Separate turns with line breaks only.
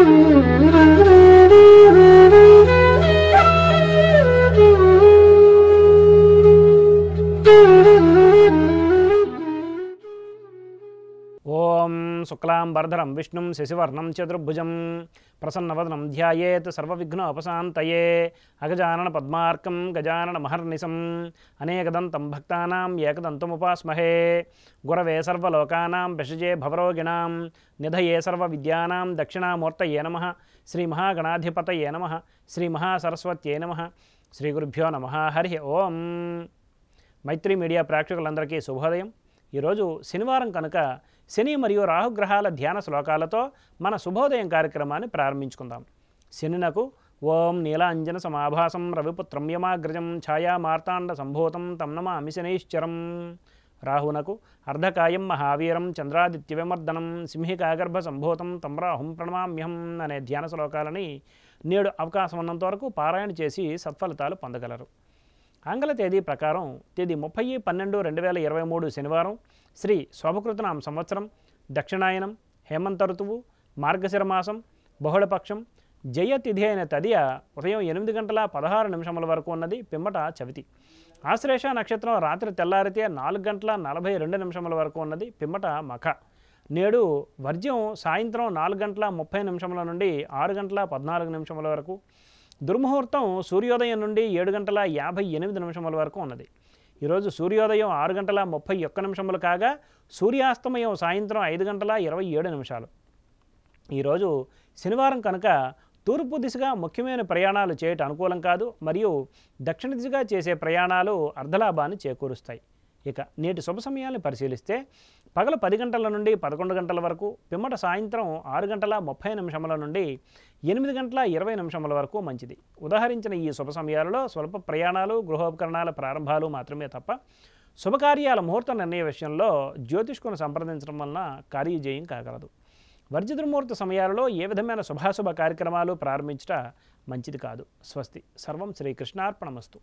ఓం శుక్లాంబరధరం విష్ణుం శశివర్ణం చతుర్భుజం ప్రసన్నవదనం ధ్యాయేత్ సర్వవిఘ్నోపశాంతయే అగజానన పద్మార్కం గజానన మహర్నిశం అనేకదంతం భక్తానాం ఏకదంతముపాస్మహే గురవే సర్వలోకానాం భిషజే భవరోగిణాం నిధయే సర్వవిద్యానాం దక్షిణామూర్తయే నమః శ్రీ మహాగణాధిపతయే నమః శ్రీ మహాసరస్వత్యై నమః శ్రీ గురుభ్యో నమః హరి ఓం. మైత్రి మీడియా ప్రేక్షకులందరికీ శుభోదయం. ఈరోజు శనివారం కనుక శని మరియు రాహుగ్రహాల ధ్యాన శ్లోకాలతో మన శుభోదయం కార్యక్రమాన్ని ప్రారంభించుకుందాం. శనినకు ఓం నీలాంజన సమాభాసం రవిపుత్రం యమాగ్రజం ఛాయా మార్తాండ సంభూతం తం నమామి శనైశ్చరం. రాహునకు అర్ధకాయం మహావీరం చంద్రాదిత్య విమర్దనం సింహికాగర్భ సంభూతం తం రాహుం ప్రణమామ్యహం అనే ధ్యాన శ్లోకాలని నేడు అవకాశం ఉన్నంత వరకు పారాయణ చేసి సత్ఫలితాలు పొందగలరు. ఆంగ్ల తేదీ ప్రకారం తేదీ 30/12/2023 శనివారం, శ్రీ శోభకృతనామ సంవత్సరం, దక్షిణాయనం, హేమంత ఋతువు, మార్గశిర మాసం, బహుళపక్షం, జయతిథి అయిన తదియ ఉదయం 8:16 వరకు ఉన్నది. పిమ్మట చవితి. ఆశ్లేష నక్షత్రం రాత్రి తెల్లారితే 4:42 వరకు ఉన్నది. పిమ్మట మఖ. నేడు వర్జ్యం సాయంత్రం 4:30 నుండి 6:14 వరకు. దుర్ముహూర్తం సూర్యోదయం నుండి 7:58 వరకు ఉన్నది. ఈరోజు సూర్యోదయం 6:31 కాగా సూర్యాస్తమయం సాయంత్రం 5:27. ఈరోజు శనివారం కనుక తూర్పు దిశగా ముఖ్యమైన ప్రయాణాలు చేయటం అనుకూలం కాదు, మరియు దక్షిణ దిశగా చేసే ప్రయాణాలు అర్ధలాభాన్ని చేకూరుస్తాయి. ఇక నేటి శుభ సమయాన్ని పరిశీలిస్తే పగలు 10 గంటల నుండి 11 గంటల వరకు, పిమ్మట సాయంత్రం 6:30 నుండి 8:20 వరకు మంచిది. ఉదాహరించిన ఈ శుభ సమయాలలో స్వల్ప ప్రయాణాలు, గృహోపకరణాల ప్రారంభాలు మాత్రమే తప్ప శుభకార్యాల ముహూర్త నిర్ణయ విషయంలో జ్యోతిష్కును సంప్రదించడం వలన కార్యజయం కాగలదు. వర్జితముహూర్త సమయాలలో ఏ విధమైన శుభాశుభ కార్యక్రమాలు ప్రారంభించట మంచిది కాదు. స్వస్తి. సర్వం శ్రీకృష్ణార్పణమస్తు.